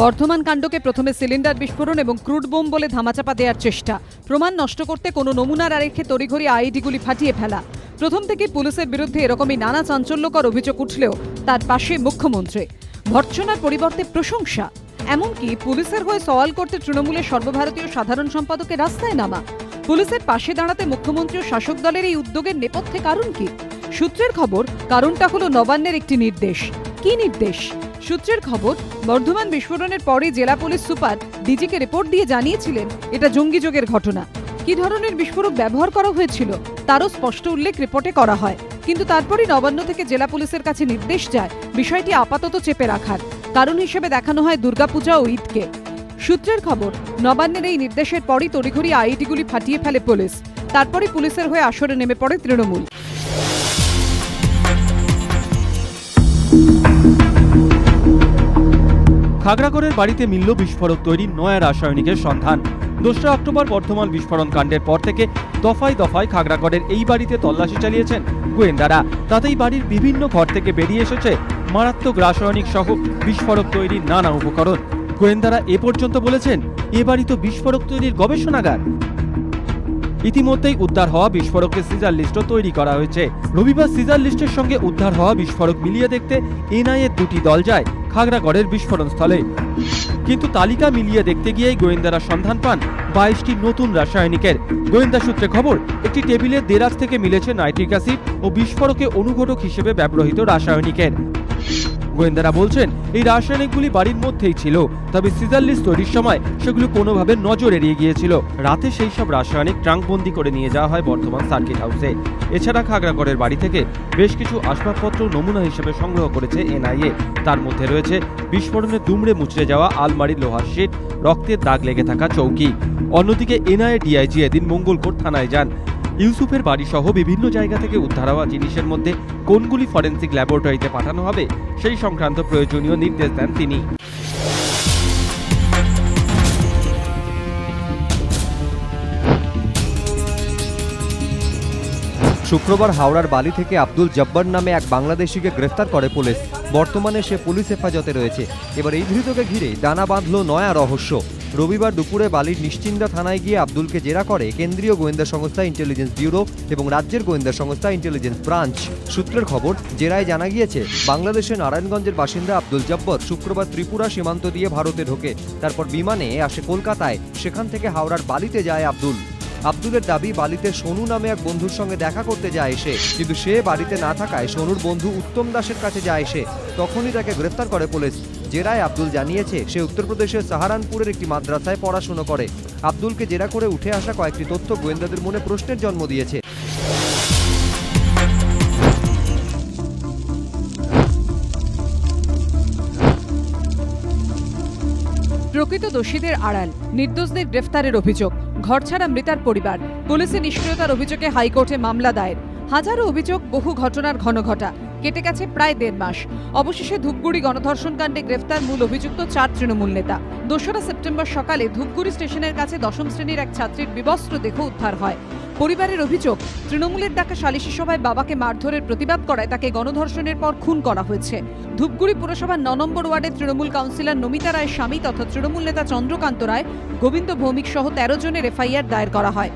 বর্ধমান কাণ্ডকে প্রথমে সিলিন্ডার বিস্ফোরণ এবং ক্রুড বোম বলে ধামাচাপা দেওয়ার চেষ্টা, প্রমাণ নষ্ট করতে কোনো নমুনা না রেখে তড়িঘড়ি আইডিগুলি ফাটিয়ে ফেলা। প্রথম থেকে পুলিশের বিরুদ্ধে এরকমই নানা চাঞ্চল্যকর অভিযোগ উঠলেও তার পাশে মুখ্যমন্ত্রী। ভর্ৎসনার পরিবর্তে প্রশংসা, এমনকি পুলিশের হয়ে সওয়াল করতে তৃণমূলের সর্বভারতীয় সাধারণ সম্পাদকের রাস্তায় নামা। পুলিশের পাশে দাঁড়াতে মুখ্যমন্ত্রী ও শাসক দলের এই উদ্যোগের নেপথ্যে কারণ কি? সূত্রের খবর, কারণটা হলো নবান্নের একটি নির্দেশ। কি নির্দেশ? সূত্রের খবর, বর্ধমান বিস্ফোরণের পরে জেলা পুলিশ সুপার ডিজিকে রিপোর্ট দিয়ে জানিয়েছিলেন এটা জঙ্গিযোগের ঘটনা। কি ধরনের বিস্ফোরক ব্যবহার করা হয়েছিল তারও স্পষ্ট উল্লেখ রিপোর্টে করা হয়, কিন্তু তারপরই নবান্ন থেকে জেলা পুলিশের কাছে নির্দেশ যায় বিষয়টি আপাতত চেপে রাখার। কারণ হিসেবে দেখানো হয় দুর্গাপূজা ও ঈদকে। সূত্রের খবর, নবান্নের এই নির্দেশের পরই তড়িঘড়ি আইডিগুলি ফাটিয়ে ফেলে পুলিশ। তারপরই পুলিশের হয়ে আসরে নেমে পড়ে তৃণমূল। খাগড়াগড়ের বাড়িতে মিলল বিস্ফোরক তৈরি নয়া রাসায়নিকের সন্ধান। 2রা অক্টোবর বর্ধমান বিস্ফোরণ কাণ্ডের পর থেকে দফায় দফায় খাগড়াগড়ের এই বাড়িতে তল্লাশি চালিয়েছেন গোয়েন্দারা। তাতেই বাড়ির বিভিন্ন ঘর থেকে বেরিয়ে এসেছে মারাত্মক রাসায়নিক সহ বিস্ফোরক তৈরির নানা উপকরণ। গোয়েন্দারা এ পর্যন্ত বলেছেন, এ বাড়ি তো বিস্ফোরক তৈরির গবেষণাগার। ইতিমধ্যেই উদ্ধার হওয়া বিস্ফোরকের সিজার লিস্টও তৈরি করা হয়েছে। রবিবার সিজার লিস্টের সঙ্গে উদ্ধার হওয়া বিস্ফোরক মিলিয়ে দেখতে এনআইএর 2টি দল যায় খাগড়াগড়ের বিস্ফোরণ স্থলে। কিন্তু তালিকা মিলিয়ে দেখতে গিয়েই গোয়েন্দারা সন্ধান পান 22টি নতুন রাসায়নিকের। গোয়েন্দা সূত্রে খবর, একটি টেবিলে দেরাজ থেকে মিলেছে নাইট্রিক অ্যাসিড ও বিস্ফোরকে অনুঘটক হিসেবে ব্যবহৃত রাসায়নিকের। গোয়েন্দারা বলছেন, এই রাসায়নিকগুলি বাড়ির মধ্যেই ছিল, তবে সিজার লিস্ট তৈরির সময় সেগুলো কোনোভাবে নজর এড়িয়ে গিয়েছিল। রাতে সেই সব রাসায়নিক ট্রাঙ্কবন্দি করে নিয়ে যাওয়া হয় বর্ধমান সার্কিট হাউসে। এছাড়া খাগড়াগড়ের বাড়ি থেকে বেশ কিছু আসবাবপত্র নমুনা হিসেবে সংগ্রহ করেছে এনআইএ। তার মধ্যে রয়েছে বিস্ফোরণে দুমড়ে মুচড়ে যাওয়া আলমারির লোহার শিট, রক্তের দাগ লেগে থাকা চৌকি। অন্যদিকে এনআইএ ডিআইজি এদিন মঙ্গলকোট থানায় যান। ইউসুফের বাড়ি সহ বিভিন্ন জায়গা থেকে উদ্ধার হওয়া জিনিসের মধ্যে কোনগুলি ফরেনসিক ল্যাবরেটরিতে পাঠানো হবে সেই সংক্রান্ত প্রয়োজনীয় নির্দেশ দেন তিনি। শুক্রবার হাওড়ার বালি থেকে আব্দুল জব্বার নামে এক বাংলাদেশিকে গ্রেফতার করে পুলিশ। বর্তমানে সে পুলিশ হেফাজতে রয়েছে। এবার এই ধৃতকে ঘিরে দানা বাঁধল নয়া রহস্য। রবিবার দুপুরে বালির নিশ্চিন্দা থানায় গিয়ে আব্দুলকে জেরা করে কেন্দ্রীয় গোয়েন্দা সংস্থা ইন্টেলিজেন্স ব্যুরো এবং রাজ্যের গোয়েন্দা সংস্থা ইন্টেলিজেন্স ব্রাঞ্চ। সূত্রের খবর, জেরায় জানা গিয়েছে বাংলাদেশের নারায়ণগঞ্জের বাসিন্দা আব্দুল জব্বার শুক্রবার ত্রিপুরা সীমান্ত দিয়ে ভারতে ঢোকে। তারপর বিমানে আসে কলকাতায়, সেখান থেকে হাওড়ার বালিতে যায় আব্দুল। আব্দুলের দাবি, বালিতে সোনু নামে এক বন্ধুর সঙ্গে দেখা করতে যায় এসে, কিন্তু সে বাড়িতে না থাকায় সোনুর বন্ধু উত্তম দাসের কাছে যায় এসে। তখনই তাকে গ্রেফতার করে পুলিশ। জেরায় আব্দুল জানিয়েছে সে উত্তরপ্রদেশের সাহারানপুরের একটি মাদ্রাসায় পড়াশোনা করে। আব্দুলকে জেরা করে উঠে আসা কয়েকটি তথ্য গোয়েন্দাদের মনে প্রশ্নের জন্ম দিয়েছে। প্রকৃত দোষীদের আড়াল, নির্দোষদের গ্রেফতারের অভিযোগ, ঘরছাড়া মৃতার পরিবার, পুলিশের নিষ্ক্রিয়তার অভিযোগে হাইকোর্টে মামলা দায়ের। হাজারো অভিযোগ, বহু ঘটনার ঘনঘটা। কেটে গেছে প্রায় 1.5 মাস। অবশেষে ধূপগুড়ি গণধর্ষণ কাণ্ডে গ্রেফতার মূল অভিযুক্ত 4 তৃণমূল নেতা। 2রা সেপ্টেম্বর সকালে ধূপগুড়ি স্টেশনের কাছে 10ম শ্রেণীর এক ছাত্রীর বিবস্ত্র দেহ উদ্ধার হয়। পরিবারের অভিযোগ, তৃণমূলের ডাকা সালিশি সভায় বাবাকে মারধরের প্রতিবাদ করায় তাকে গণধর্ষণের পর খুন করা হয়েছে। ধূপগুড়ি পুরসভার 9 নম্বর ওয়ার্ডের তৃণমূল কাউন্সিলর নমিতা রায়ের স্বামী তথা তৃণমূল নেতা চন্দ্রকান্ত রায়, গোবিন্দ ভৌমিক সহ 13 জনের এফআইআর দায়ের করা হয়।